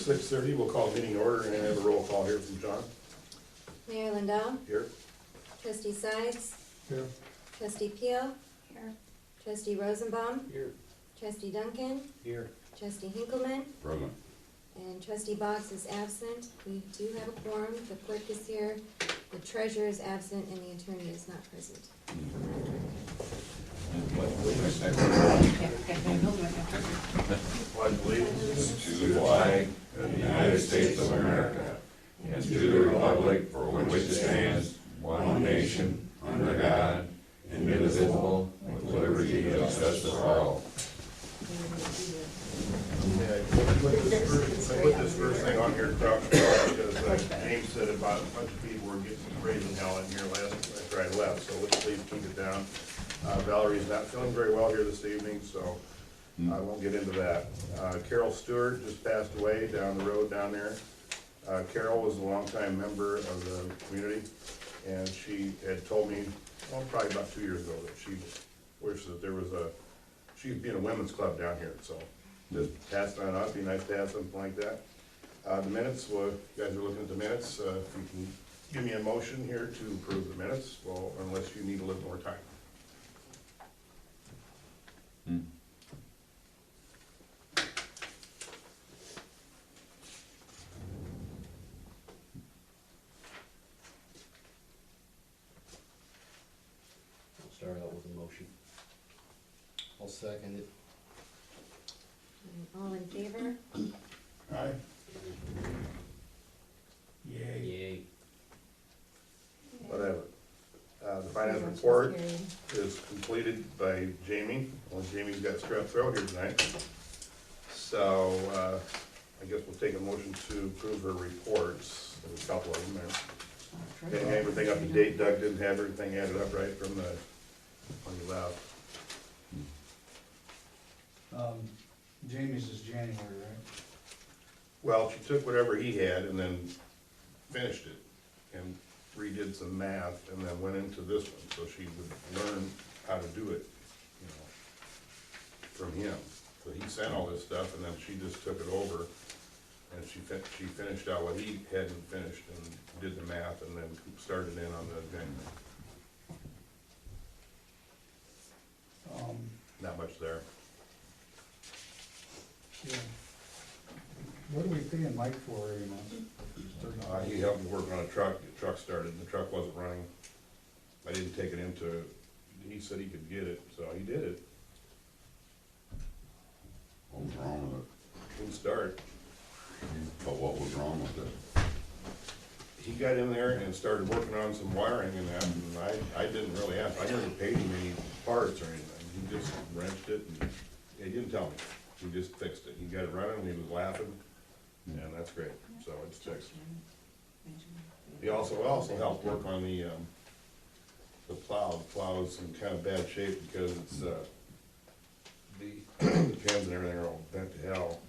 6:30, we'll call the meeting order and have a roll call here from John. Mayor Lindell, Here. trustee Sides, Here. trustee Peel. Here. Trustee Rosenbaum, Here. trustee Duncan, Here. trustee Hinkleman, Present. and trustee Boggs is absent. We do have a quorum, the clerk is here, the treasurer is absent, and the attorney is not present. Pledge allegiance. To the flag of the United States of America and to the republic for which it stands, one nation, under God, indivisible, with liberty and justice for all. Yeah, I put this first thing on here, Crouch, because James said about a bunch of people were getting raising hell in here after I left, so let's please keep it down. Valerie's not feeling very well here this evening, so I won't get into that. Carol Stewart just passed away down the road down there. Carol was a longtime member of the community, and she had told me, well, probably about 2 years ago, that she wished that there was she'd be in a women's club down here, so just pass it on up, be nice to have something like that. The minutes, well, you guys are looking at the minutes, if you can give me a motion here to approve the minutes, well, unless you need a little more time. I'll start out with a motion. I'll second it. And all in favor? Aye. Yay. Whatever. The finance Motion report carried. is completed by Jamie. Well, Jamie's got strep throat here tonight. So, I guess we'll take a motion to approve her reports. There's a couple of them there. Getting everything up to date. Doug didn't have everything added up right from when you left. Jamie's is January, right? Well, she took whatever he had and then finished it and redid some math and then went into this one, so she would learn how to do it, you know, from him. So he sent all this stuff and then she just took it over and she finished out what he hadn't finished and did the math and then started in on the January. Not much there. Yeah. What are we paying Mike for every month? He helped me work on a truck, the truck started, and the truck wasn't running. I didn't take it into, he said he could get it, so he did it. What was wrong with it? Didn't start. But what was wrong with it? He got in there and started working on some wiring and that, and I didn't really ask, I never paid him any parts or anything. He just wrenched it and, he didn't tell me, he just fixed it. He got it running, and he was laughing, and that's great, so it's fixed. He also helped work on the plow. The plow is in kind of bad shape because it's, the pins and everything are all bent to hell.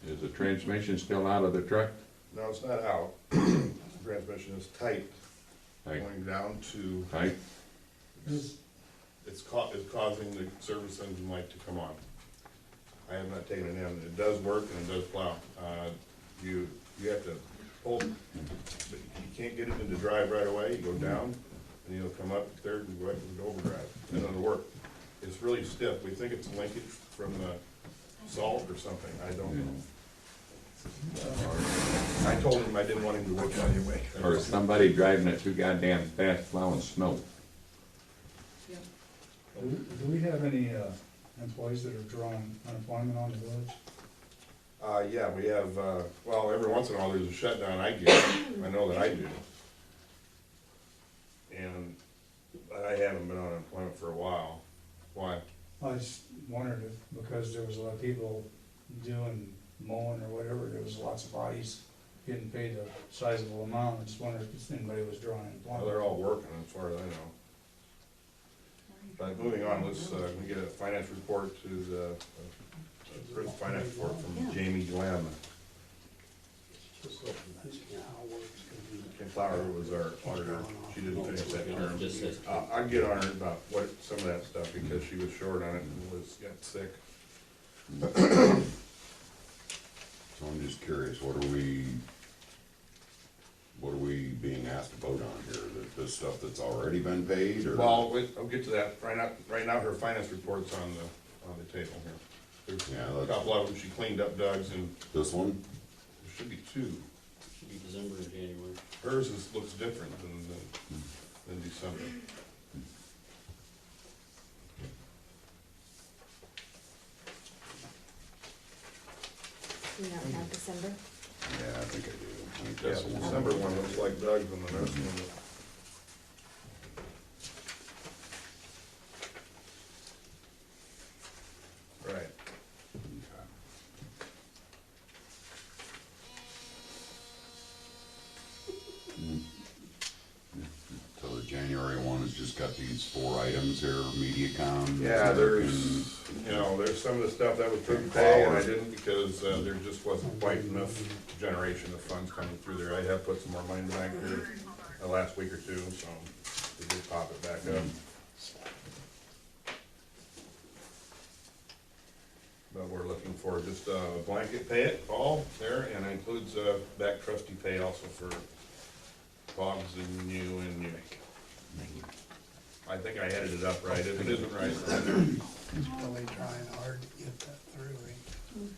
Is the transmission still out of the truck? No, it's not out. The transmission is tight, Like, going down to, tight? it's causing the service engine light to come on. I have not taken it in. It does work and it does plow. You have to pull, but you can't get it into drive right away. You go down and you'll come up third and go into overdrive, and it'll work. It's really stiff. We think it's linkage from the salt or something. I don't know. I told him I didn't want him to work anyway. Or is somebody driving it too goddamn fast plowing snow? Do we have any employees that are drawing unemployment on the village? Yeah, we have, well, every once in a while there's a shutdown I get. I know that I do. And I haven't been on unemployment for a while. Why? I just wondered if, because there was a lot of people doing mowing or whatever, there was lots of bodies getting paid a sizable amount. I just wondered if anybody was drawing Well, unemployment. they're all working as far as I know. But moving on, let's, we get a finance report to the, first finance report from Jamie Glenn. Kim Flower was our auditor. She didn't finish that term. I'll get on her about what, some of that stuff, because she was short on it and got sick. So I'm just curious, what are we being asked to vote on here? This stuff that's already been paid, or? Well, wait, I'll get to that. Right now, her finance report's on the table here. There's Yeah, a that's- couple of them, she cleaned up Doug's, and This one? there should be two. Should be December or January. Hers looks different than December. You don't have December? Yeah, I think I do. I think Yeah, that's the the one. December one looks like Doug's, and the rest of them. Right. Okay. Mm. So the January one has just got these 4 items here, MediaCom. Yeah, there's, American- you know, there's some of the stuff that was pretty pay, and I didn't because, there just wasn't quite enough generation of funds coming through there. I have put some more money back there the last week or two, so we did pop it back up. But we're looking for just a blanket pay it all there, and it includes, back trustee pay also for Boggs and you and you. I think I headed it up right. If it isn't right, He's really trying hard to get that through, ain't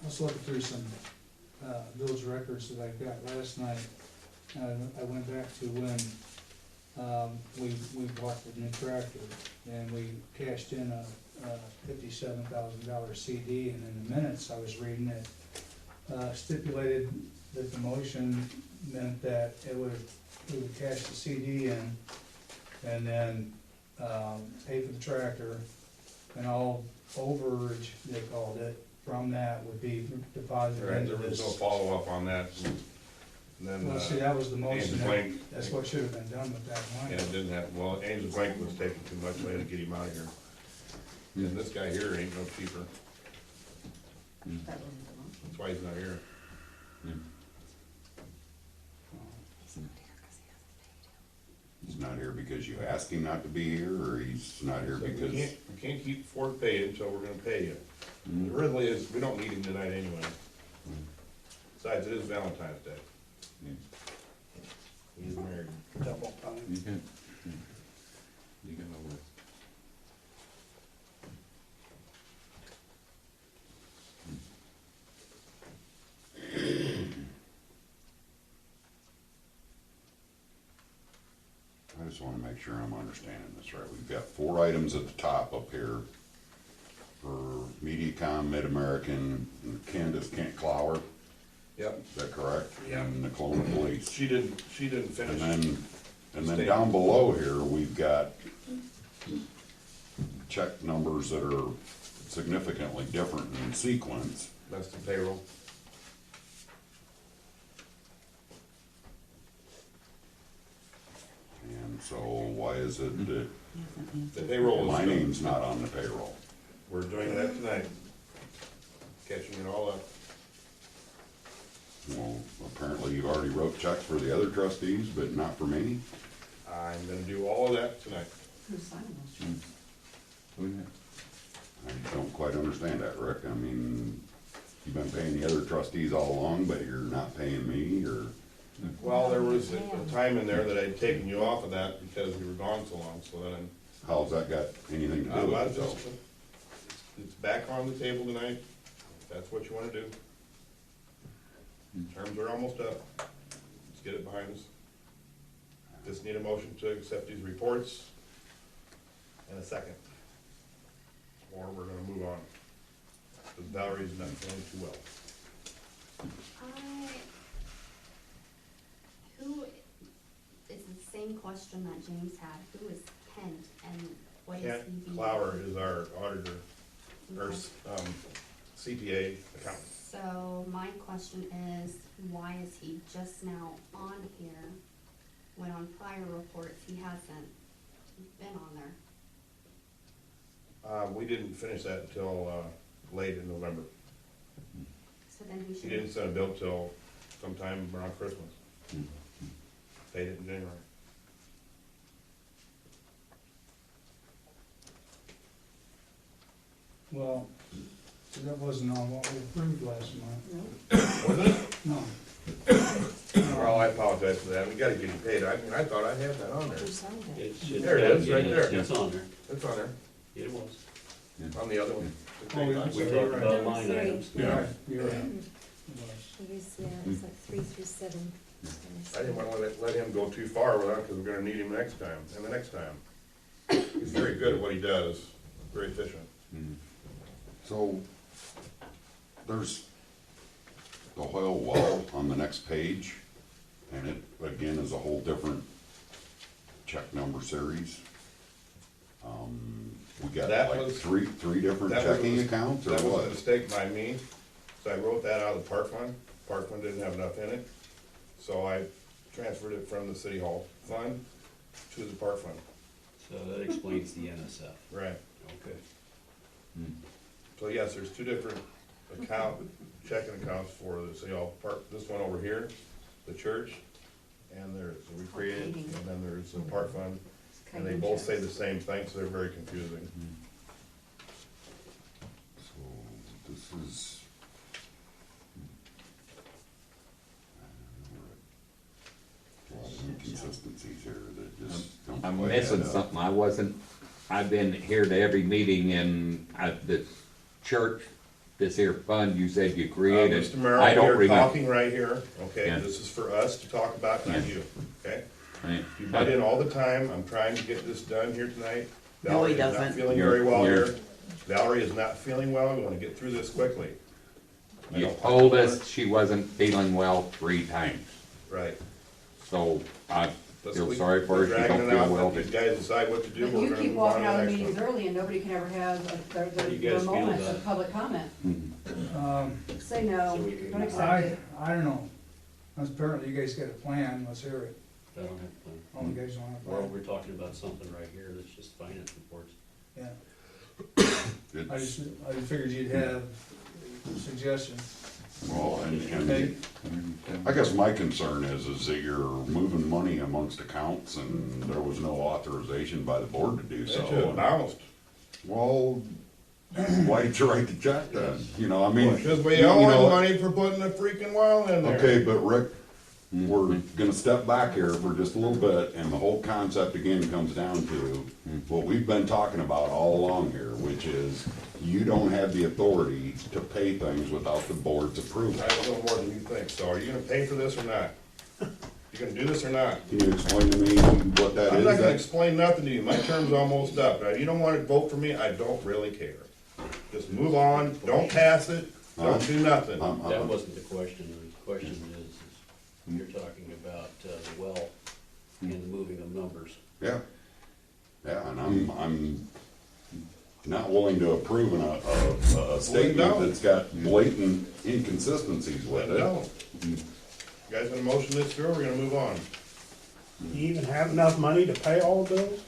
I was looking through some, village records that I got last night. I went back to when, we bought the new tractor, and we cashed in a $57,000 CD, and in the minutes, I was reading it, stipulated that the motion meant that we would cash the CD in, and then, pay for the tractor, and all overage, they called it, from that would be deposited right, into there was no this. follow-up on that. And then, Well, see, that was the motion, Angel that- Blank, that's what should have been done with that and money. it didn't have, well, Angel Blank was taking too much, so I had to get him out of here. And this guy here ain't no cheaper, that's why he's not here. He's not here because you asked him not to be here, or he's not here So because? we can't keep Ford paid until we're gonna pay you. Mm. It really is, we don't need him tonight anyway. Besides, it is Valentine's Day. Mm. He's married. double time. You can over. I just wanna make sure I'm understanding this right. We've got 4 items at the top up here for MediaCom, Mid-American, and Candace Kent Clower, Yep, is that correct? Yep. And the Kelowna Police. she didn't finish. And then down below here, we've got check numbers that are significantly different in sequence. That's the payroll. And so why is it that The payroll my is, name's not on the payroll? we're doing that tonight. Catching it all up. Well, apparently you already wrote checks for the other trustees, but not for me. I'm gonna do all of that tonight. Who's signing those checks? I don't quite understand that, Rick. I mean, you've been paying the other trustees all along, but you're not paying me, or? Well, there was a time in there that I'd taken you off of that because we were gone so long, so then, How's that got anything to do well, with it, though? it's back on the table tonight. If that's what you wanna do. Terms are almost up. Let's get it behind us. Just need a motion to accept these reports and a second. Or we're gonna move on. Because Valerie's not feeling too well. Who, it's the same question that James had, who is Kent and what is Kent he being? Clower is our auditor, or Okay. CPA accountant. So my question is, why is he just now on here, when on prior reports he hasn't been on there? We didn't finish that until, late in November. So then he He should. didn't send a bill till sometime around Christmas. Paid it in January. Well, That wasn't on what we approved last month. Wasn't it? No. Well, I apologize for that. We gotta get him paid. I mean, I thought I had that on there. Who signed it? It should- There it is, right yeah, there. It's on there. It's on there, It was. on the other one. Oh, yeah, We sorry, talked you're right. about line Three. items. You're Yeah. right, you're right. It was. It was, yeah, it's like 3 through 7. I didn't wanna let him go too far with that, cause we're gonna need him next time, and the next time. He's very good at what he does, very efficient. So, there's the Hoyle well on the next page, and it, again, is a whole different check number series. We got That like was- three different That was a checking mis- accounts, or That was a what? mistake by me, so I wrote that out of the park fund. Park fund didn't have enough in it, so I transferred it from the city hall fund to the park fund. So that explains the NSF. Right. Okay. So yes, there's two different checking accounts for the city hall park, this one over here, the church, and there's a recreated, and then there's the park fund, and they both say the same thing, so they're very confusing. So, this is. A lot of inconsistencies here that just don't. I'm quite missing add up. something. I've been here to every meeting and the church, this here fund you said you created. Mr. Merrill, I don't you're remember. talking right here, okay, Yeah. this is for us to talk about, not Yeah. you, okay? Right. You butt in all the time, I'm trying to get this done here tonight. No, Valerie he is not doesn't. feeling You're- very well you're- here. Valerie is not feeling well, we wanna get through this quickly. I You don't- told us she wasn't feeling well 3 times, Right. so I Let's feel leave- sorry for her, she dragging don't it feel out, well. let these guys decide what to do, But we're you gonna keep move on walking to out the of next meetings one. early and nobody can ever have How do you their guys feel moments about of it? public comment. Say So no, we can- don't accept I it. don't know. Apparently you guys got a plan, let's hear it. I don't have a plan. Oh, you guys don't have a Well, plan? we're talking about something right here that's just finance reports. Yeah, It's- I just figured you'd have suggestions. Well, Okay. I guess my concern is that you're moving money amongst accounts and there was no authorization by the board to do They so. should have bounced. Well, why did you write the check then? You know, I mean. Because we you owe know, him money for putting the freaking well in there. Okay, but Rick, we're gonna step back here for just a little bit, and the whole concept again comes down to what we've been talking about all along here, which is you don't have the authority to pay things without the board's approval. I don't know more than you think, so are you gonna pay for this or not? You gonna do this or not? Can you explain to me what that I'm not gonna is? explain nothing to you, my term's almost up, now, you don't wanna vote for me, I don't really care. Just move on, don't pass it, don't do nothing. That wasn't the question. The question is you're talking about the well and the moving of numbers. Yeah, yeah, and I'm not willing to approve a statement don't. that's got blatant inconsistencies with Let it it. go. You guys gonna motion this through, or we're gonna move on? You even have enough money to pay all the bills?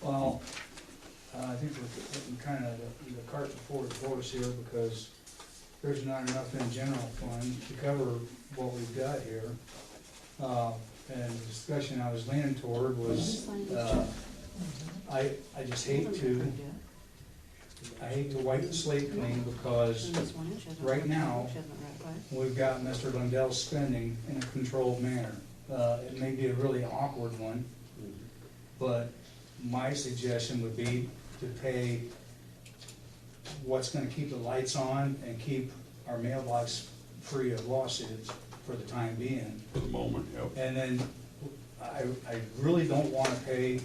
Well, I think we're putting kind of the cart before the horse here because there's not enough in general fund to cover what we've got here. And the discussion I was leaning toward was, I just hate to wipe the slate clean because right now, we've got Mr. Lindell spending in a controlled manner. It may be a really awkward one, but my suggestion would be to pay what's gonna keep the lights on and keep our mailbox free of lawsuits for the time being. For the moment, yep. And then I really don't wanna pay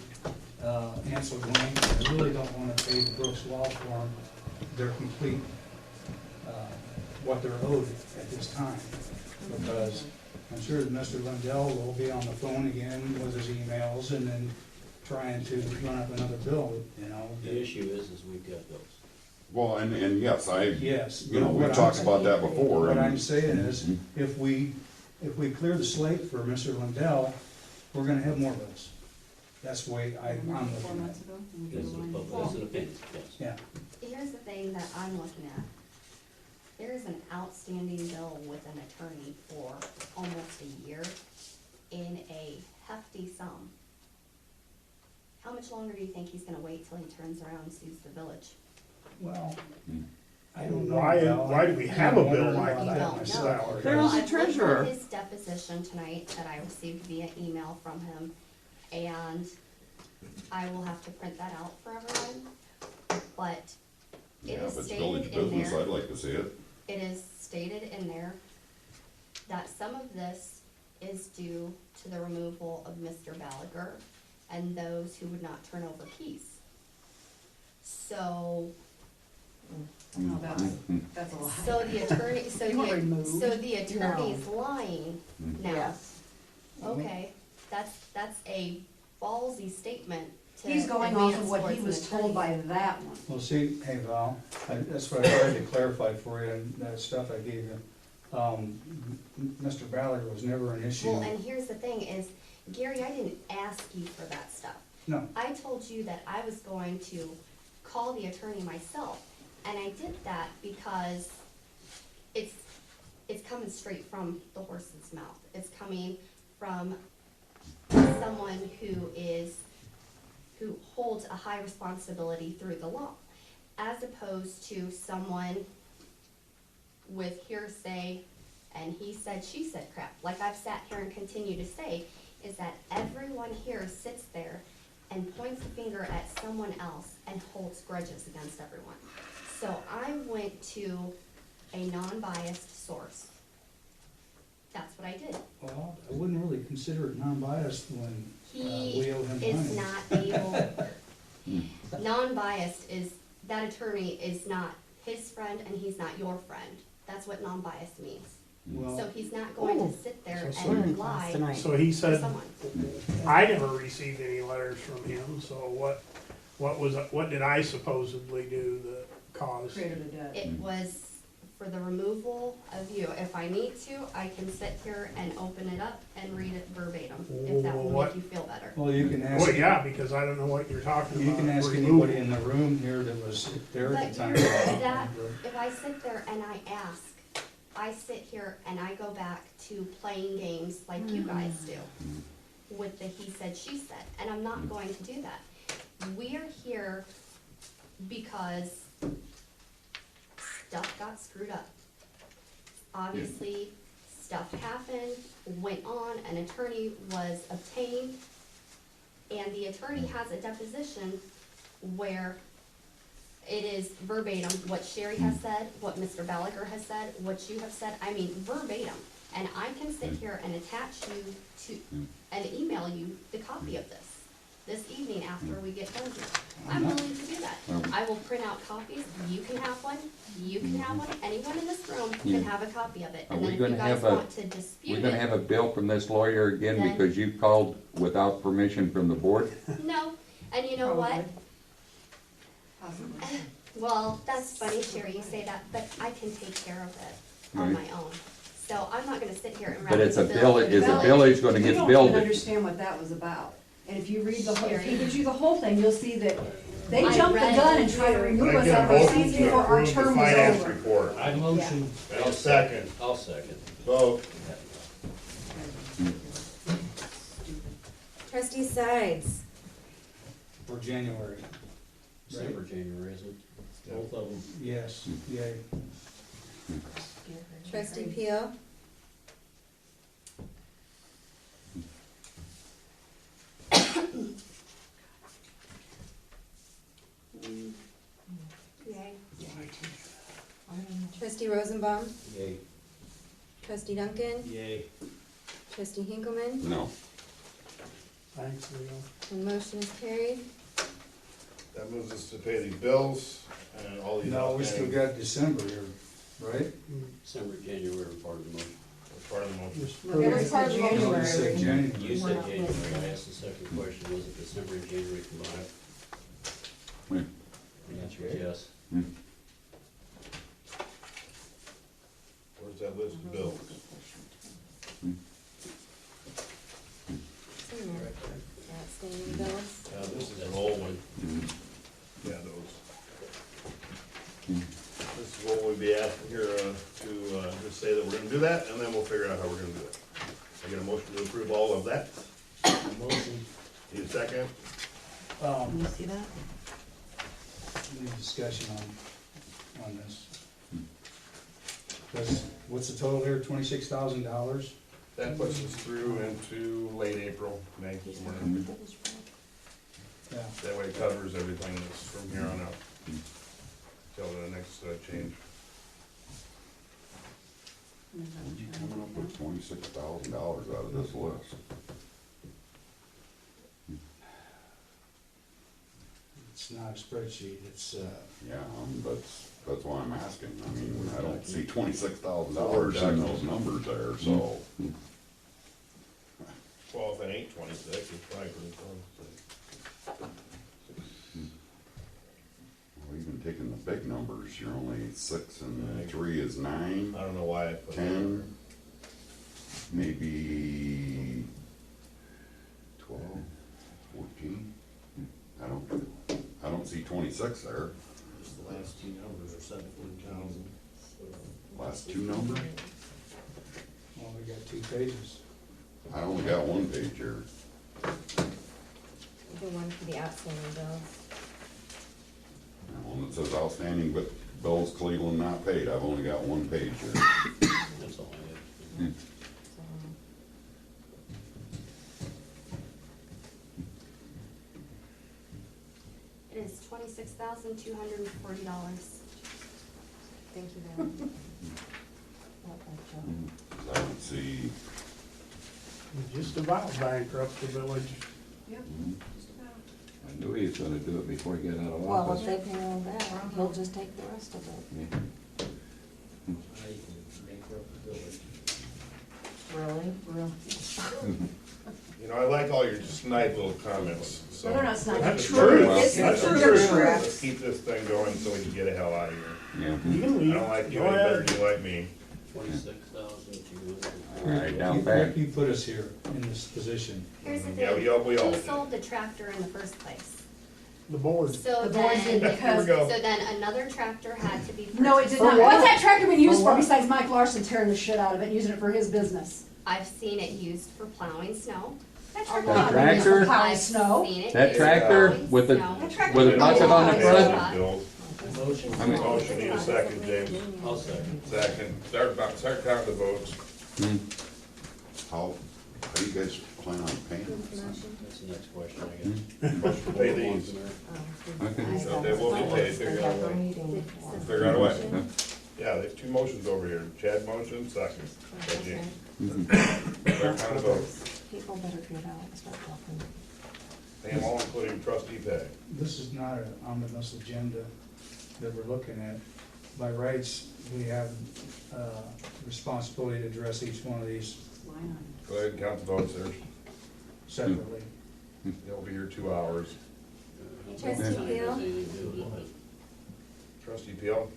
Ansel Dwayne, I really don't wanna pay the Brooks Law Firm their complete, what they're owed at this time. Because I'm sure that Mr. Lindell will be on the phone again with his emails and then trying to run up another bill, you know. The issue is we've got those. Well, and yes, Yes. you know, but we've what talked I'm- about that before. What and- I'm saying is, if we clear the slate for Mr. Lindell, we're gonna have more bills. That's the way I'm looking at it. This is an opinion, yes. Yeah, Here's the thing that I'm looking at. There is an outstanding bill with an attorney for almost a year in a hefty sum. How much longer do you think he's gonna wait till he turns around and sues the village? Well, Hmm. I don't know. Why- Val. why do we have a bill like You that don't know. myself? There Well, was a I've looked at treasurer. his deposition tonight that I received via email from him, and I will have to print that out for everyone. But it Yeah, is if it's stated village in business, there, I'd like to see it. it is stated in there that some of this is due to the removal of Mr. Gallagher and those who would not turn over keys. So, No, that's a lie. so the attorney, so You were the, removed. so the attorney's lying now. Yes. Okay, that's a ballsy statement to He's going off advance of what he towards was an told by attorney. that one. Well, see, hey Val, that's what I tried to clarify for you, and that stuff I gave you. Mr. Ballard was never an issue. Well, and here's the thing is, Gary, I didn't ask you for that stuff. No, I told you that I was going to call the attorney myself, and I did that because it's coming straight from the horse's mouth. It's coming from someone who holds a high responsibility through the law, as opposed to someone with hearsay and he said, she said crap. Like I've sat here and continue to say, is that everyone here sits there and points the finger at someone else and holds grudges against everyone. So I went to a non-biased source. That's what I did. well, I wouldn't really consider it non-biased when He we owe him is money. not able, non-biased is, that attorney is not his friend and he's not your friend. That's what non-biased means. Well, So he's not going to sit there So and lie So he to said, someone. I never received any letters from him, so what did I supposedly do that caused? Created a debt. It was for the removal of you. If I need to, I can sit here and open it up and read it verbatim, if that will What? make you feel better. well, you can ask. Well, yeah, because I don't know what you're talking about. You can ask Removal. anybody in the room here that was there at But the time. that, if I sit there and I ask, I sit here and I go back to playing games like you guys do with the he said, she said, and I'm not going to do that. We're here because stuff got screwed up. Obviously, stuff happened, went on, an attorney was obtained, and the attorney has a deposition where it is verbatim what Sherry has said, what Mr. Gallagher has said, what you have said, I mean verbatim. And I can sit here and attach you to, and email you the copy of this evening after we get done here. I'm willing to do that. I will print out copies, you can have one, you can have one, anyone in this room can have a copy of it. Are And we then if you gonna guys have a- want to dispute We're gonna it, have a bill from this lawyer again Then- because you called without permission from the board? no, and you know what? Possibly. Well, that's funny, Sherry, you say that, but I can take care of it on my Right. own. So I'm not gonna sit here and write But it's a bill bill, for the is a village. village gonna You get don't billed? even understand what that was about. And if you read the whole, if he Sherry. gives you the whole thing, you'll see that they I jumped the read gun it. and tried to remove Can I us get a out of our motion seats to before our approve the term was finance over. report? I motion. I'll second. I'll second. Vote. Trustee Sides, For January. December, January, isn't it? Both of them. Yes, yay. Trustee Peel, Yay. Trustee Rosenbaum, Yay. Trustee Duncan, Yay. Trustee Hinkleman, No. Thanks, Leo. and motion is carried. That moves us to pay these bills and all these No, we still outstanding. got December here, right? December, January, part of the motion. As part of the motion. Just It was part of No, you January. said January. You said January, I asked the second question, was it December and January combined? Hmm. The answer is yes. Where's that list of bills? It's in there. Outstanding bills. This is an old one. Yeah, those. This is what we'd be asking here, to, just say that we're gonna do that, and then we'll figure out how we're gonna do it. I get a motion to approve all of that. Motion. Need a second? You see that? Any discussion on this? Because, what's the total here, $26,000? That puts us through into late April, May, somewhere in there. Yeah. That way it covers everything that's from here on out till the next change. How'd you coming up with $26,000 out of this list? It's not a spreadsheet, it's, Yeah, that's why I'm asking. I mean, I don't see $26,000 in those numbers there, so. Well, if it ain't 26, it's probably pretty close. Well, even taking the big numbers, you're only 6 and 3 is 9, I don't know why I put that. 10, maybe 12, 14. I don't see 26 there. Just the last two numbers are 17,000. Last two numbers? well, we got 2 pages. I only got one page here. The one for the outstanding bills. That one that says outstanding, but bills Cleveland not paid. I've only got one page here. That's all I have. So, It is $26,240. thank you very much. I don't see, We just about bankrupt the village. Yep, just about. I knew he was gonna do it before he got out of Well, office. if they pay all that, he'll just take the rest of it. Yeah. I can bankrupt the village. Really? Really? You know, I like all your snipe little comments, so. Well, they're not snide, Let's they're true. just- It's let's true. just- They're Let's keep this thing going so we can get the hell out of here. Yeah. You can I leave. don't like you Go any better ahead. than you like me. 26,200. All right, down You- back. You put us here in this position. Here's the Yeah, thing, we all who did. sold the tractor in the first place? The board. So The board did then, because- Here we go. so then another tractor had to be purchased. No, it did For not. what? What's that tractor been used For for what? besides Mike Larson tearing the shit out of it and using it for his business? I've seen it used for plowing snow. That tractor tractor been used for plowing I've snow. seen it That used for tractor plowing with the- snow. That tractor With a been bucket used on the for- front? Bill, Motion. I mean- motion, need a second, James. I'll second. Second, start counting the votes. how do you guys plan on paying this? Motion? That's the next question, I guess. Motion to pay these. Okay. So they will be paid, figure out a way. Figure out a way. Yeah, there's two motions over here. Chad motion, second. By James. Start counting the votes. People better get out, start talking. Pay them all, including trustee pay. This is not an omnibus agenda that we're looking at. By rights, we have responsibility to address each one of these Line item. Go ahead and count the votes there. separately. They'll be here 2 hours. Trustee Doesn't Peel? anything to do with it, Trustee Peel?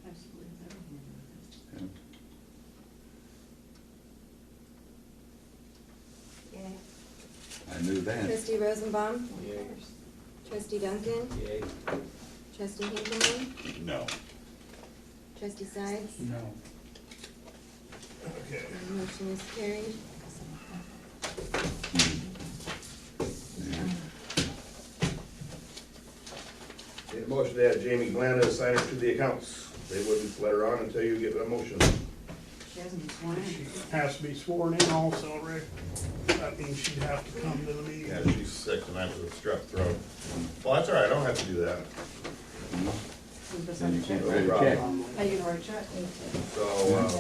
Absolutely everything. Yay. I knew that. Trustee Rosenbaum? Yay. Trustee Duncan? Yay. Trustee Hinkleman? No. Trustee Sides? No. Okay. Motion is carried. Need a motion to add Jamie Glenn as signer to the accounts. They wouldn't let her on until you get a motion. She hasn't been sworn She in. has to be sworn in also, Rick. That means she'd have to come to the meeting. Yeah, she's sick tonight with a strep throat. Well, that's all right, I don't have to do that. Who's the Then you second can't check? write a check. Are you gonna write a check? So,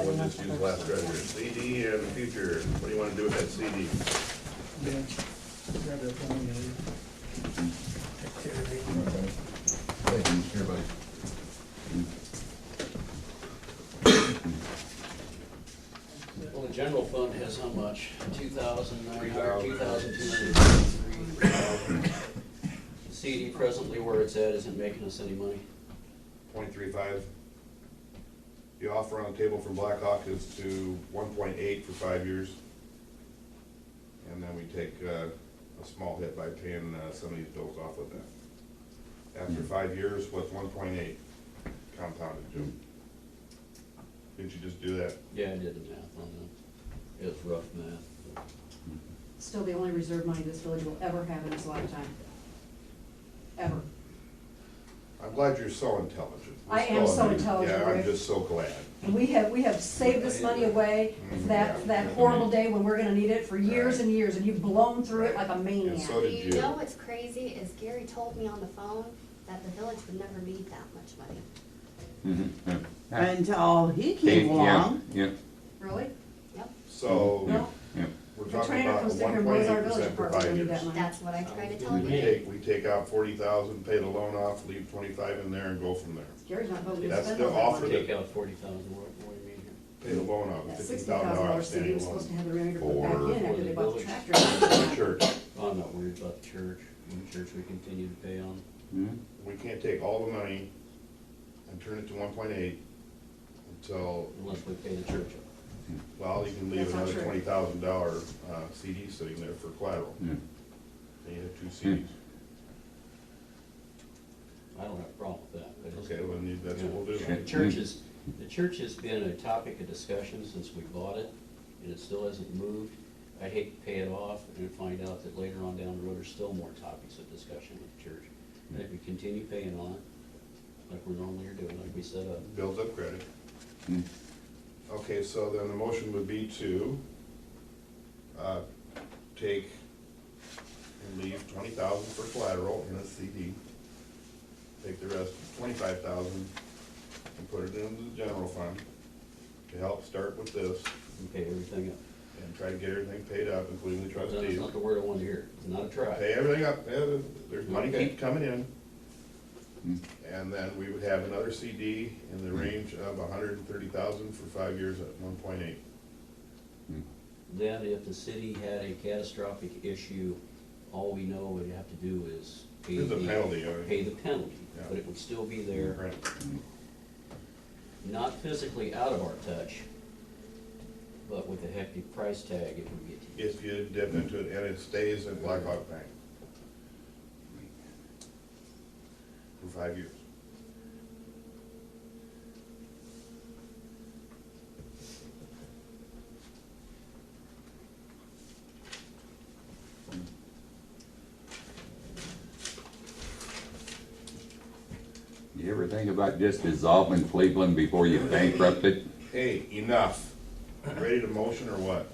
we'll just use last treasurer. CD in the future, what do you wanna do with that CD? Yeah. Grab that phone, Lily. Here, buddy. Well, the general fund has how much? 2,900, 3,000. 2,233. The CD presently where it's at isn't making us any money. 0.35. The offer on the table from Blackhawk is to 1.8 for 5 years. And then we take a small hit by paying some of these bills off with that. After 5 years, what's 1.8 compounded to? Didn't you just do that? Yeah, I did the math on that. It was rough math. still the only reserve money this village will ever have in its lifetime. Ever. I'm glad you're so intelligent. I am so intelligent, Yeah, I'm Rick. just so glad. And we have saved this money away for that horrible day when we're gonna need it for years and years, and you've blown through it like a And maniac. so did You you. know what's crazy is Gary told me on the phone that the village would never need that much money. Until he came Yeah, yeah, Really? So, No. yeah. we're The talking trainer about comes a through here one and point blows our eight village percent for apart, we 5 need years. that money. That's what I tried to tell We you. take out 40,000, pay the loan off, leave 25 in there and go from there. Gary's not voting to That's spend the all that offer money. that- Take out 40,000, what do you mean here? Pay the loan off, That $50,000 $60,000 CD outstanding was supposed to loan. have the remainder put back For- in after they for bought the the village. tractor. Church, I'm not worried about the church, the church we continue to pay on. we can't take all the money and turn it to 1.8 until, Unless we pay the church. well, you can leave That's not another true. $20,000 CD sitting there for collateral. Yeah. And you have 2 CDs. I don't have a problem with that. but it's- Okay, well, then that's what we'll do. The church has been a topic of discussion since we bought it, and it still hasn't moved. I hate to pay it off and find out that later on down the road, there's still more topics of discussion with the church. And if we continue paying on it, like we normally are doing, like we set up, Builds up credit. Hmm. Okay, so then the motion would be to, take and leave 20,000 for collateral in a CD. Take the rest, 25,000, and put it into the general fund to help start with this and pay everything up. and try to get everything paid up, including the That's trustees. not the word I want to hear. It's not a try. Pay everything up, yeah, there's money Okay. keeps coming in. Hmm. And then we would have another CD in the range of 130,000 for 5 years at 1.8. Then if the city had a catastrophic issue, all we know we'd have to do is pay There's a the, penalty, of it. pay the penalty, Yeah. but it would still be there, Right. not physically out of our touch, but with a hefty price tag if we get to use it. If you dip into it and it stays in Blackhawk Bank for 5 years. You ever think about just dissolving Cleveland before you bankrupt it? Hey, enough. Ready to motion or what?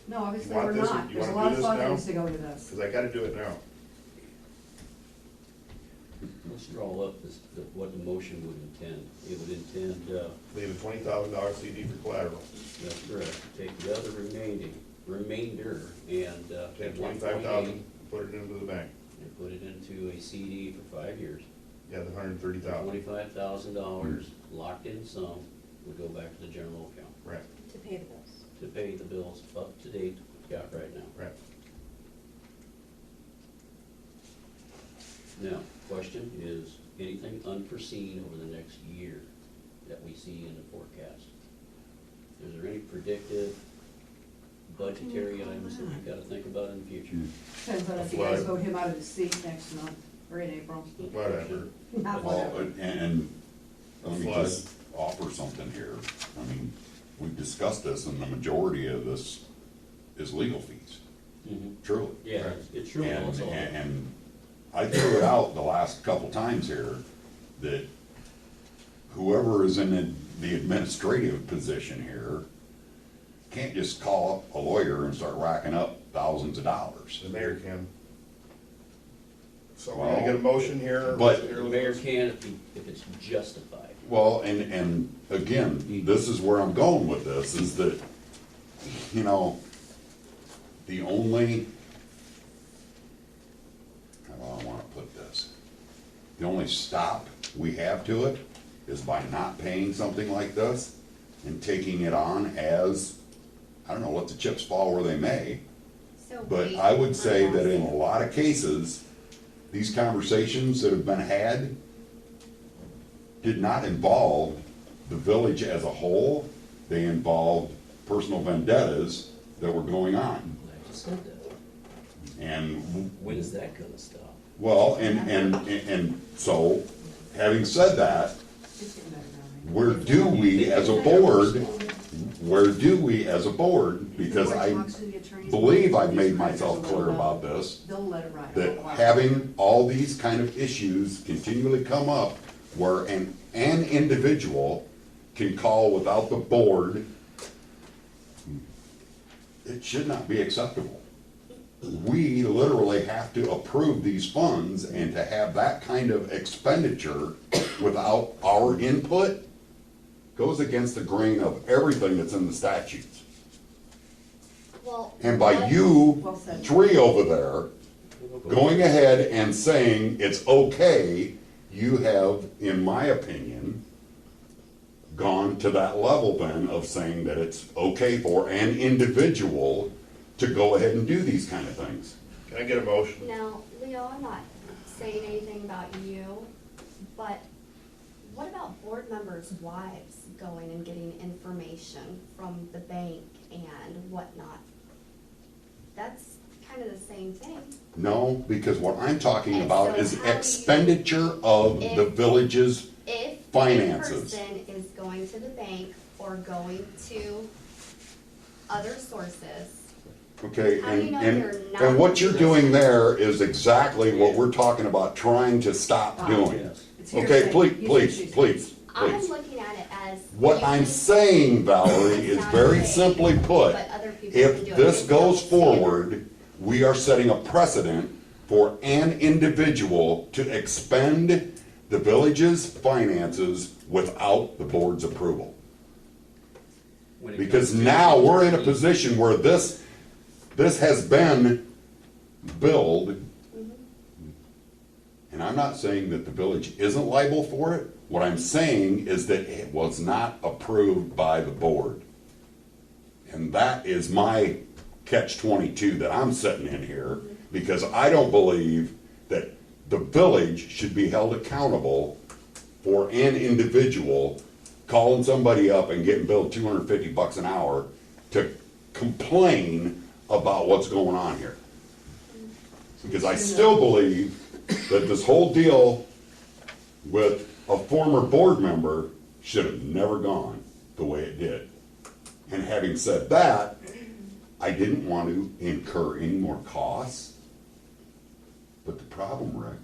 No, obviously You want we're this- not. you There's a wanna lot do of this thought that now? needs to go into this. Because I gotta do it now. Let's draw up this, what the motion would intend. It would intend, Leave a $20,000 CD for collateral. that's correct, take the other remainder and, Take take 25,000, put it into the bank. and put it into a CD for 5 years. Yeah, the 130,000. $25,000 locked in sum would go back to the general account Right, To pay the bills. to pay the bills up to date we've got right now. right. Now, question is, anything unforeseen over the next year that we see in the forecast? Is there any predictive budgetary items that we've gotta think about in the future? Depends on if you guys vote him out of his seat next month, or in April. Whatever. Not Well, whatever. and let me Flood. just offer something here. I mean, we've discussed this, and the majority of this is legal fees, truly. Yeah, it's true. And, also. and I threw it out the last couple times here, that whoever is in the administrative position here can't just call up a lawyer and start racking up thousands of dollars. The mayor can. So we're gonna get a motion here. But- The mayor can if it's justified. Well, and again, this is where I'm going with this, is that, you know, the only, how do I wanna put this? The only stop we have to it is by not paying something like this and taking it on as, I don't know, let the chips fall where they may. So But wait I would say on that in us. a lot of cases, these conversations that have been had did not involve the village as a whole. They involved personal vendettas that were going on. I just said that. And, When is that gonna stop? well, and so, having said that, It's getting better now, right? where do we, as a board, where do we as a board, because I believe I've made myself clear about this, They'll let it ride. that having all these kind of issues continually come up where an individual can call without the board, it should not be acceptable. We literally have to approve these funds, and to have that kind of expenditure without our input goes against the grain of everything that's in the statutes. Well. And by what- you Well said. three over there going ahead and saying it's okay, you have, in my opinion, gone to that level then of saying that it's okay for an individual to go ahead and do these kind of things. Can I get a motion? Now, Leo, I'm not saying anything about you, but what about board members' wives going and getting information from the bank and whatnot? That's kind of the same thing. No, because what I'm talking And about so is how do you- expenditure of the If- village's If a Finances. person is going to the bank or going to other sources, Okay, How do you and, know and, they're not and what you're doing doing there is exactly what we're talking about trying to stop doing. Yes. It's Okay, hearsay. please, You please, said she- please, I'm please. looking at it as. What I'm saying, Valerie, is very simply put, But other people can if do it. this It's goes double standard. forward, we are setting a precedent for an individual to expend the village's finances without the board's approval. When it Because comes to- now we're in a position where this has been billed. And I'm not saying that the village isn't liable for it. What I'm saying is that it was not approved by the board. And that is my catch-22 that I'm sitting in here, because I don't believe that the village should be held accountable for an individual calling somebody up and getting billed $250 an hour to complain about what's going on here. Because I still believe that this whole deal with a former board member should have never gone the way it did. And having said that, I didn't want to incur any more costs. But the problem, Rick,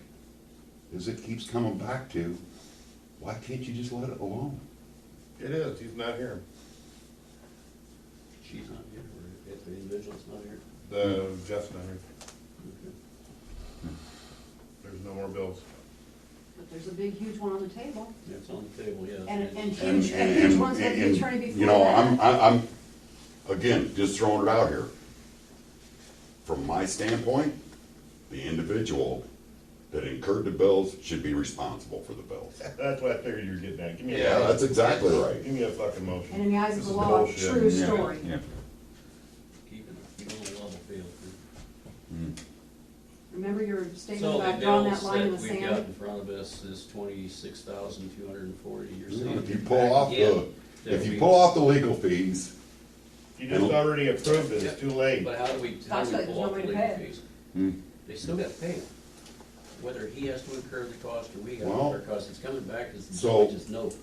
is it keeps coming back to, why can't you just let it alone? It is, he's not here. She's not here, or if the individual's not here. Jeff's not here. There's no more bills. But there's a big, huge one on the table, It's on the table, yes. and And, huge ones with the attorney before that. you know, I'm, again, just throwing it out here. From my standpoint, the individual that incurred the bills should be responsible for the bills. That's what I figured you were getting at. Give me Yeah, a, that's exactly right. give me a fucking motion. And in the eyes of This the is law, bullshit. true Yeah. story. Yeah. Keep it on a level field. Remember your statement So the about drawing that bills line in that the we've got sand? in front of us is 26,240, you're You know, saying. If you pull off again, that if you we- pull off the legal fees, You just already approved it, it's too late. But how do we That's right, pull there's no off way the to legal pay it. fees? Hmm. They still got to pay it. Whether he has to incur the cost or we got to Well, incur costs, it's coming back as the so- village's note.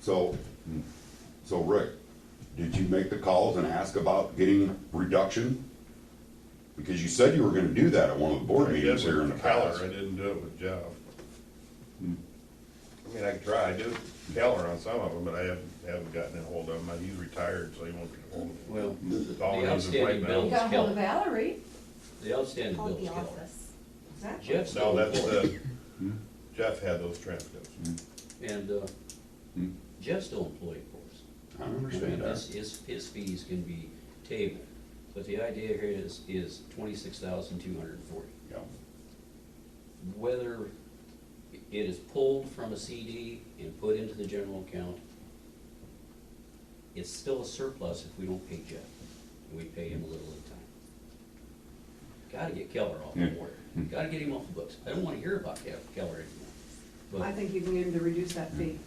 so Rick, did you make the calls and ask about getting reduction? Because you said you were gonna do that at one of the board I did meetings here in the with Keller, past. I didn't do it with Jeff. Hmm. I mean, I could try, I did Keller on some of them, but I haven't gotten a hold of him. He's retired, so he won't get a hold of me. Well, It's all the hands and outstanding white bill You is now. got hold of Keller. Valerie, The outstanding bill Called is the Keller. office. exactly. Jeff's No, still that's employed. Jeff had those transcripts. And Hmm. Jeff's still employed for us. I understand that. His fees can be tabled, but the idea here is 26,240. Yeah. Whether it is pulled from a CD and put into the general account, it's still a surplus if we don't pay Jeff, and we pay him a little at a time. Gotta get Keller off the Yeah. board, gotta get him off the books. I don't wanna hear about Keller anymore. I But think you can get him to reduce that fee.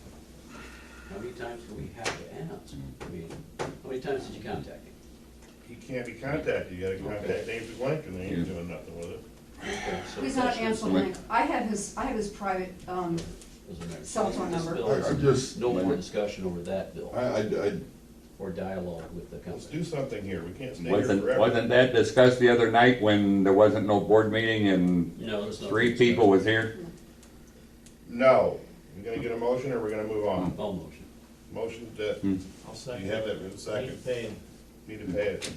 how many times do we have to ask? I mean, how many times did you contact him? He can't be contacted, you gotta contact David Blank, and they ain't doing nothing with it. Okay, so He's not that's- answering link. I have his private, doesn't matter. cell phone This number. bill is I just- No more discussion over that bill. I for dialogue with the Let's company. do something here, we can't stay here forever. Wasn't that discussed the other night when there wasn't no board meeting and No, there's no. 3 people was here? No, we gonna get a motion, or we're gonna move on? All motion. Motion that, I'll you second. have that in a Need second, to pay him. need to pay it.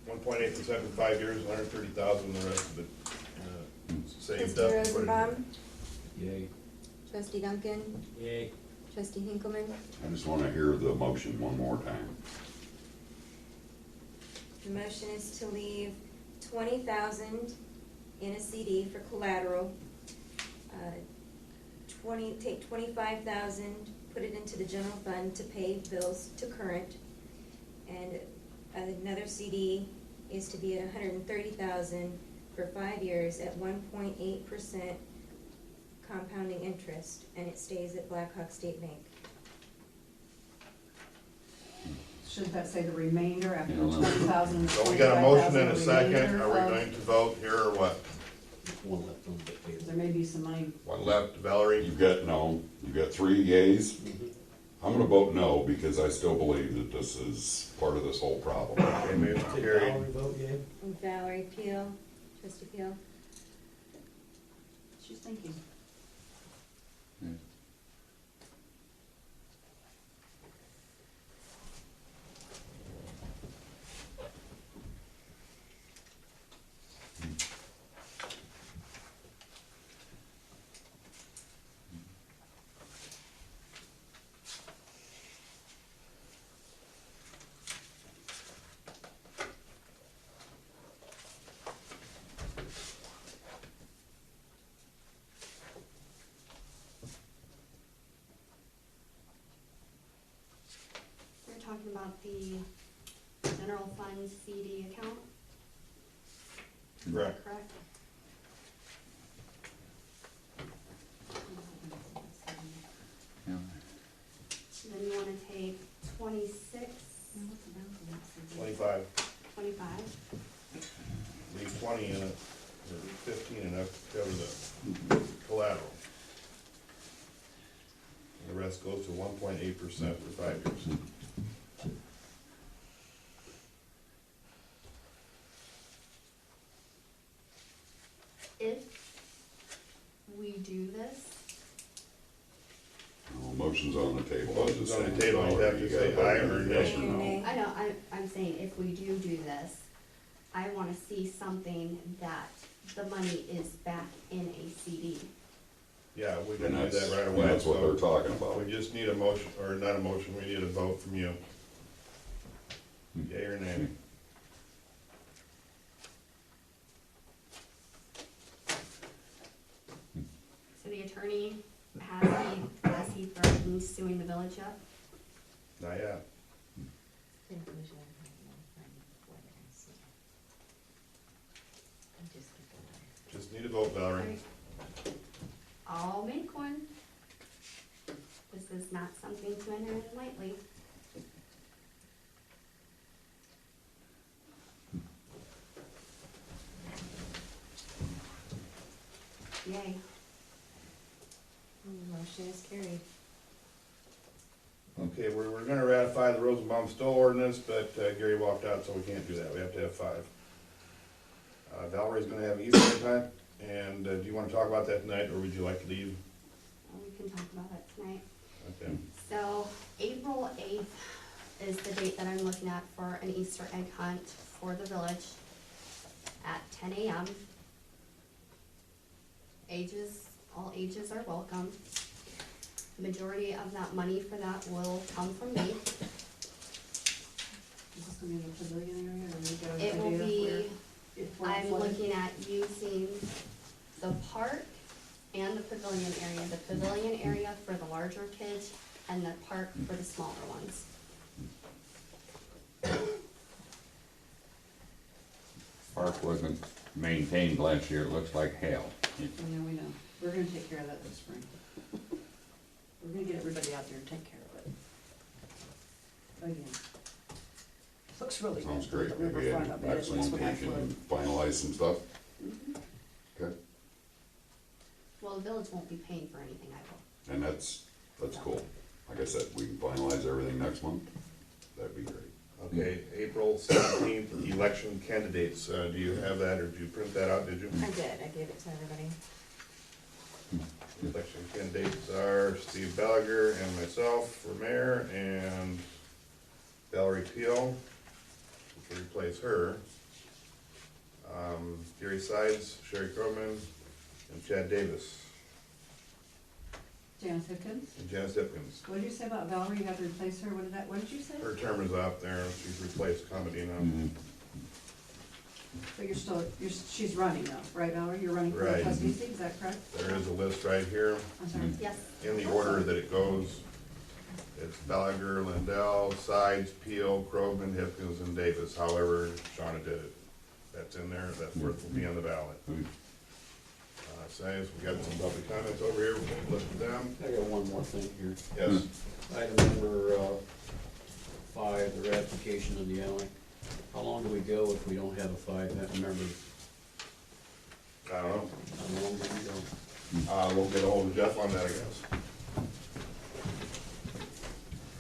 1.8% for 5 years, 130,000, the rest of it, saved Trustee up. and put it in. Rosenbaum, Yay. trustee Duncan, Yay. trustee Hinkleman. I just wanna hear the motion one more time. The motion is to leave 20,000 in a CD for collateral. Take 25,000, put it into the general fund to pay bills to current. And another CD is to be at 130,000 for 5 years at 1.8% compounding interest, and it stays at Blackhawk State Bank. Shouldn't that say the remainder after the Yeah. 20,000 and So we got a motion 25,000, and a the second, remainder are we of- going to vote here or what? One left on the table. There may be some money. One left, Valerie? You've got no, you've got 3 yays. Mhm. I'm gonna vote no, because I still believe that this is part of this whole problem. Okay, motion Did carried. Valerie vote yea? And Valerie Peel, trustee Peel. She's thinking. You're talking about the general fund CD account, is Correct. that correct? Yeah. Then you wanna take 26, 25, 25, leave 20 in it, or 15 enough to cover the collateral. And the rest goes to 1.8% for 5 years. if we do this, No, motion's on the table. I was just Motion's on the saying, table, you have to you say gotta aye vote or yes nay. no. Nay. I know, I'm saying if we do this, I wanna see something that the money is back in a CD. Yeah, we And can do that's, that right and away. that's what so they're talking about. We just need a motion, or not a motion, we need a vote from you. Yea or nay? So the attorney, has he threatened suing the village yet? Not yet. Just need a vote, Valerie. I'll make one. This is not something to enter in lightly. Yay. Motion is carried. Okay, we're gonna ratify the Rosenbaum Stoll ordinance, but Gary walked out, so we can't do that, we have to have 5. Valerie's gonna have Easter time, and do you wanna talk about that tonight, or would you like to leave? Well, we can talk about it tonight. Okay. So, April 8th is the date that I'm looking at for an Easter egg hunt for the village at 10 a.m. All ages are welcome. Majority of that money for that will come from me. Is this gonna be in the pavilion area, or we got It an will idea be, where? If we're I'm flooded? looking at using the park and the pavilion area. The pavilion area for the larger kids and the park for the smaller ones. Park wasn't maintained last year, it looks like hell. Yeah, we know. We're gonna take care of that this spring. We're gonna get everybody out there and take care of it. Again. Looks really good. Sounds great. The Maybe riverfront up there, it next looks month when I we can flood. finalize some stuff. Mhm. Okay, Well, the village won't be paying for anything, I will. and that's cool. Like I said, we can finalize everything next month. that'd be great. Okay, April 17th, election candidates. Do you have that, or did you print that out, did you? I did, I gave it to everybody. Election candidates are Steve Bellinger and myself for mayor, and Valerie Peel, which will replace her. Gary Sides, Sherry Croman, and Chad Davis, Janice Hipkins? and Janice Hipkins. What did you say about Valerie? You have to replace her? What did you say? Her term is up there, she's replaced Comedy now. Mhm. But she's running though, right, Valerie? You're running for the Right. trustee seat, is that correct? There is a list right here, I'm sorry. Yes. in the order that it goes. It's Bellinger, Lindell, Sides, Peel, Krogman, Hipkins, and Davis, however Shauna did it. That's in there, that work will be on the ballot. Says, we got some public comments over here, we'll listen to them. I got one more thing here. Yes, Item number 5, the ratification of the alley. How long do we go if we don't have a 5-member? I don't know, How long do we go? we'll get a hold of Jeff on that, I guess.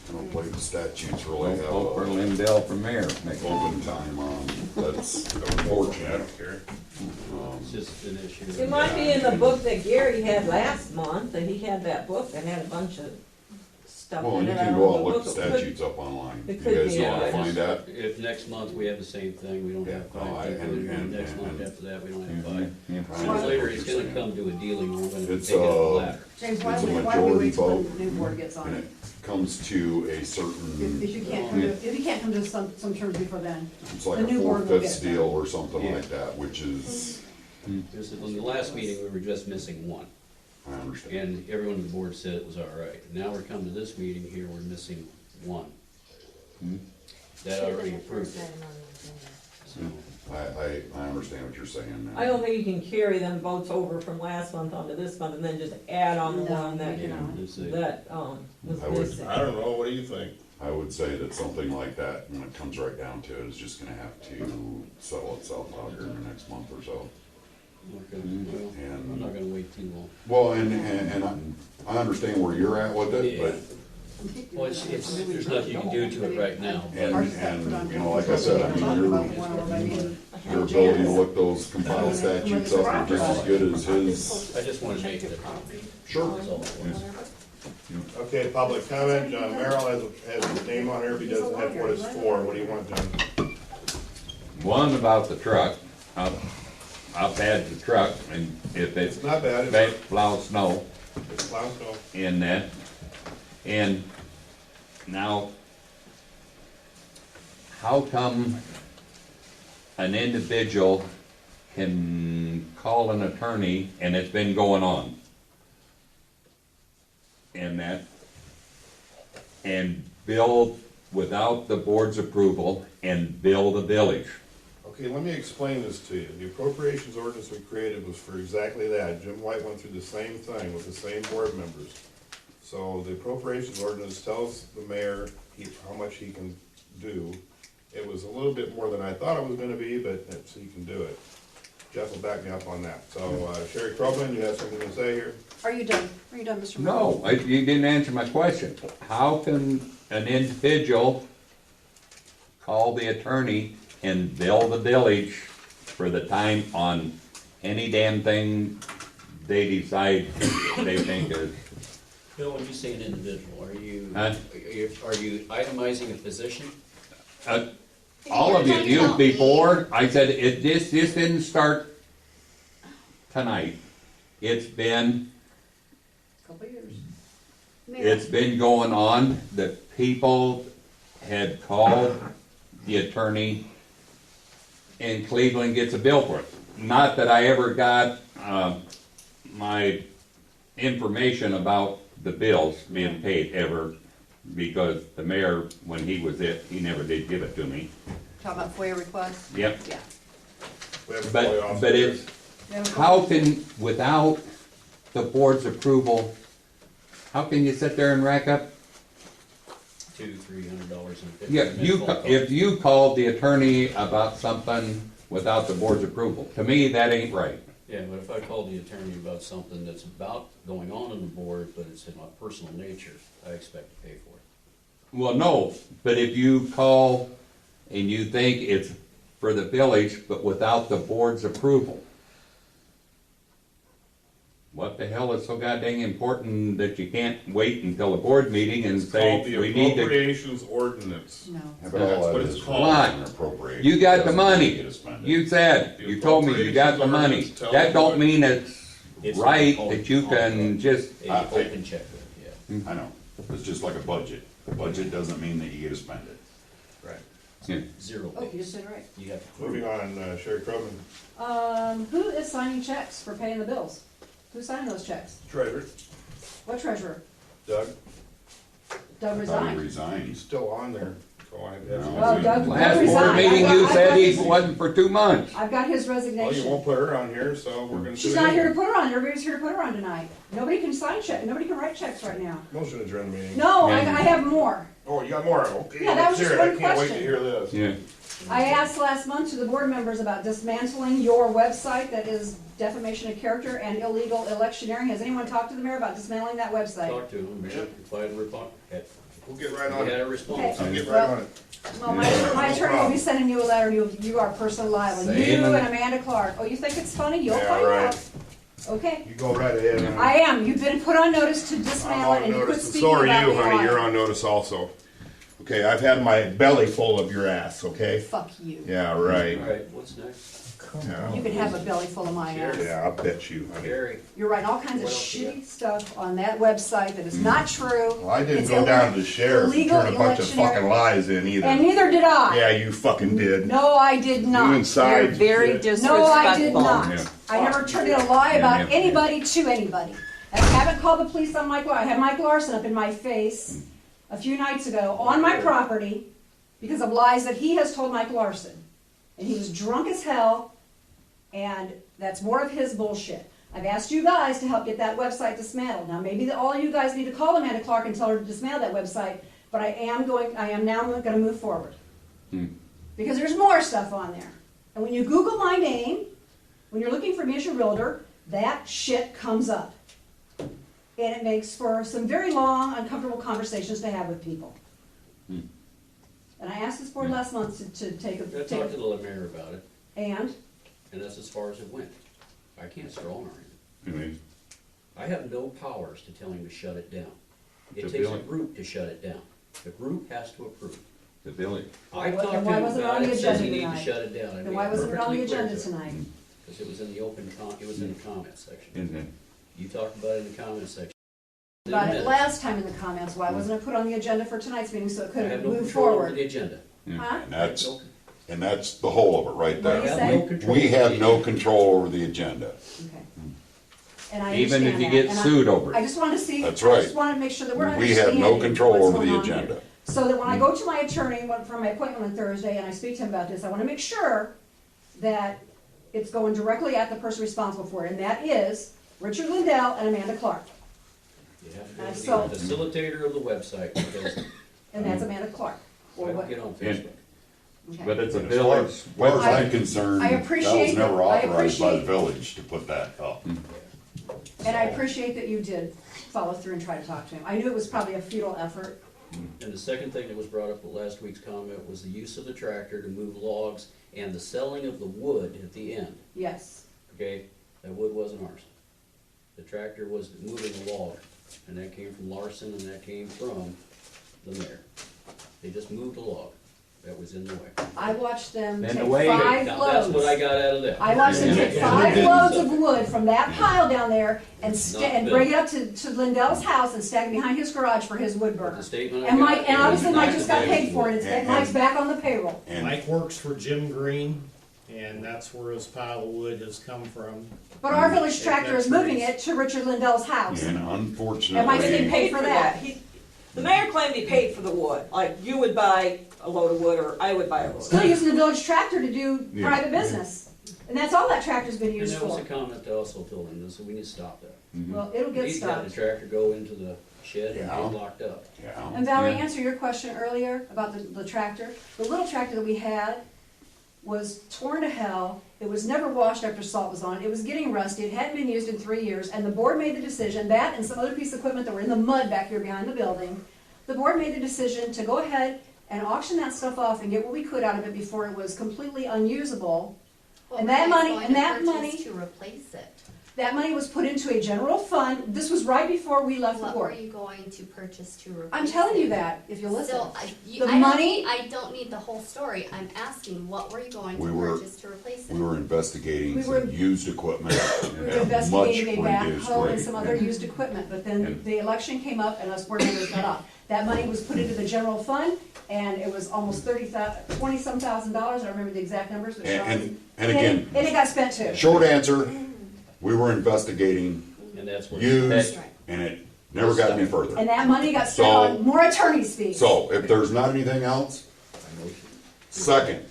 I don't believe the statutes really have Vote for a Lindell for mayor next month. open time on, that's I unfortunate. don't care. It's just an issue. It might be in the book that Gary had last month, and he had that book that had a bunch of stuff Well, in you it. I can don't go know out and the look the book. It could- statutes up online. You it could guys be, know how to I find that? If next month we have the same thing, we don't have Yeah, no, 5 people, and- next month and- after that, we don't have 5. Yeah. I Sooner or understand later, what it's you're gonna saying. come to a dealing, we're gonna take It's, it up the ladder. James, It's a why do we majority wait till vote, the new board gets on and it? it comes to a certain, If you can't come to some terms before then, it's like the a new board will four-fifths get it deal done. or something Yeah. like that, which is, This is, on the last meeting, we were just missing 1, I understand. and everyone on the board said it was all right. Now we're coming to this meeting here, we're missing 1. That Should've already been the approved first it, item on the agenda. so. I understand what you're saying now. I don't think you can carry them votes over from last month onto this month and then just add on the No, one that, we cannot. Let's see. was I would- missing. I don't know, what do you think? I would say that something like that, when it comes right down to it, is just gonna have to settle itself out here in the next month or so. Okay, well, And- I'm not gonna wait too long. Well, and I understand where you're at with it, but, Well, it's, there's nothing you can do to it right now. and, you know, like I said, I mean, your ability to look those compiled statutes up are just as good as his. I just wanna make it. Sure. That's all it was. Okay, public comment, John Merrill has his name on here, but he doesn't have what it's for. What do you want, John? One about the truck, I've had the truck, and if it's It's not bad, bad, plow snow it's plowing snow. in that, and now, how come an individual can call an attorney, and it's been going on? And that, and bill without the board's approval, and bill the village? Okay, let me explain this to you. The appropriations ordinance we created was for exactly that. Jim White went through the same thing with the same board members. So the appropriations ordinance tells the mayor how much he can do. It was a little bit more than I thought it was gonna be, but he can do it. Jeff will back me up on that. So Sherry Krogman, you have something to say here? Are you done? Are you done, Mr. Merrill? No, you didn't answer my question. How can an individual call the attorney and bill the village for the time on any damn thing they decide they think is? Bill, when you say an individual, are you, Huh? are you itemizing a position? All of you before, I said, this didn't start tonight. It's been, Couple years. it's been going on, that people had called the attorney and Cleveland gets a bill for it. Not that I ever got, my information about the bills being paid ever, because the mayor, when he was it, he never did give it to me. Talking about FOIA requests? Yep. Yeah. We have a FOIA But officer here. it's, how can, without the board's approval, how can you sit there and rack up? $200-300 and 50 Yeah, minutes. if you called the attorney about something without the board's approval, to me, that ain't right. Yeah, but if I called the attorney about something that's about going on in the board, but it's in my personal nature, I expect to pay for it. Well, no, but if you call and you think it's for the village, but without the board's approval, what the hell is so goddamn important that you can't wait until a board meeting and It's say, called the we need to, appropriations ordinance. No. How about all That's what that it's is called. Fine. appropriate? you got the Doesn't money. get us funded. You said, you told me you got the money. That don't mean it's right that you can just, A open checkbook, yeah. I know, it's just like a budget. A budget doesn't mean that you get to spend it. Right. Zero Oh, you base. just said it right. You have to. Moving on, Sherry Croman, Who is signing checks for paying the bills? Who's signing those checks? treasurer. What treasurer? Doug, Doug I thought he resigned. resigned. he's still on there, so I have No. Well, Doug last board resigned. meeting I you got- said I he got his- wasn't for 2 months. I've got his Well, you resignation. won't put her on here, so we're gonna. She's do it not here to anyway. put her on, everybody's here to put her on tonight. Nobody can sign check, nobody can write checks right now. Motion to adjourn the meeting. No, I have more. Oh, you got more, okay, Yeah, that let's was hear just it, I one can't wait to question. hear this. Yeah. I asked last month to the board members about dismantling your website that is defamation of character and illegal electioneering. Has anyone talked to the mayor about dismantling that website? Talk to him, Mayor, replied and reply. We'll get right We on had it. a response. I'll get right on it. Well, my attorney will be sending you a letter, you are personally liable, you Same. and Amanda Clark. Oh, you think it's funny? You'll Yeah, find right. out. Okay, You go right ahead. honey. I am, you've been put on notice to I'm dismantle it on and you quit notice, and speaking so about are you, me honey, on you're it. on notice also. Okay, I've had my belly full of your ass, okay? Fuck you. Yeah, right. All right, what's next? Yeah. You can have a belly full of my ass. Yeah, I'll bet you, honey. Gary, You're writing all kinds of What else you shitty stuff on that website that is not true. Well, I didn't It's go down to the sheriff and illegal turn a bunch of electioneering. fucking lies in And either. neither did I. Yeah, you fucking did. No, I did You not. inside. You're very shit. disrespectful. No, I did not. Yeah. I never turned in a lie about Yeah. anybody to anybody. I haven't called the police on Mike Larson. I had Mike Larson up in my face a few nights ago on my property because of lies that he has told Mike Larson. And he was drunk as hell, and that's more of his bullshit. I've asked you guys to help get that website dismantled. Now, maybe all you guys need to call Amanda Clark and tell her to dismantle that website, but I am now gonna move forward. Because there's more stuff on there. And when you Google my name, when you're looking for me as your realtor, that shit comes up. And it makes for some very long, uncomfortable conversations to have with people. And I asked this board last month to take I a, talked to the mayor about it, and, and that's as far as it went. I can't straw arm him. I mean, I have no powers to tell him to shut it down. It The takes a village. group to shut it down. The group has to approve. The village. I Then talked to why him wasn't it about on the it, says he agenda need to tonight? shut it down. then why wasn't it on the agenda tonight? Because it was in the open it was in the comments section. And then, You talked about it in the comments section. About it last time in the comments, why wasn't it put on the agenda for tonight's meeting so it I could have have no moved control over forward? the agenda. Huh? and that's the whole of it right What do you there. I have no say? control We over have the no agenda. control over the agenda. Okay. And I even if understand you that, get and I- sued over I it. just wanted to see, I That's right. just wanted to make sure that we're We have understanding no control what's over going the on here. agenda. So that when I go to my attorney for my appointment on Thursday and I speak to him about this, I wanna make sure that it's going directly at the person responsible for it, and that is Richard Lindell and Amanda Clark. You have to go So- to the facilitator of the website because And that's Amanda Clark. I Or don't what? get on Facebook. Okay. But it's a As far village. as far as I'm concerned, I that was appreciate never that- I authorized by the appreciate- village to put that up. And I appreciate that you did follow through and try to talk to him. I knew it was probably a futile effort. And the second thing that was brought up at last week's comment was the use of the tractor to move logs and the selling of the wood at the end, Yes. okay? That wood wasn't ours. The tractor was moving a log, and that came from Larson and that came from the mayor. They just moved a log that was in the way. I watched them And take the way- 5 Now, that's what I loads. got out of that. I watched them take Yeah. 5 Yeah. loads of wood from that pile down there and Not and bring it up to Lindell's house and stack it behind his garage for his wood But burner. the statement I And got. Mike, and obviously Mike was just got not paid for it, today. and Mike's back on the payroll. And Mike works for Jim Green, and that's where his pile of wood has come from. But our village tractor is moving it to Richard Lindell's house. and And Mike's unfortunately, getting paid for that. The mayor claimed he paid for the wood, like you would buy a load of wood or I would buy a load. Still using the village tractor to do private business. And that's all that tractor's been And used that was for. a comment that I also told him, so we need to stop that. Well, it'll We get need to have the stopped. tractor go into the shed and Yeah. be locked up. yeah, And Valerie, Yeah. answer your question earlier about the tractor. The little tractor that we had was torn to hell. It was never washed after salt was on it. It was getting rusty. It hadn't been used in 3 years. And the board made the decision, that and some other piece of equipment that were in the mud back here behind the building, the board made the decision to go ahead and auction that stuff off and get what we could out of it before it was completely unusable. What And were that you money- going and to that purchase money- To replace it. That money was put into a general fund. This was right before we left the What were board. you going to purchase to replace it? I'm telling you that, if you listen. So, The money- I don't need the whole story, I'm asking, what were you going to We were- purchase to replace it? We were investigating We were- some used equipment We and were at a much investigating a reduced backhoe and rate. some other used equipment, but then And- the election came up and us board members got off. That money was put into the general fund, and it was almost $20-some thousand. I don't remember the exact numbers, but Sean. And again, And it got spent too. short answer, we were investigating And that's what. used, Right. and it never got any further. And that money got spent So- on more attorney's fees. So if there's not anything else, second.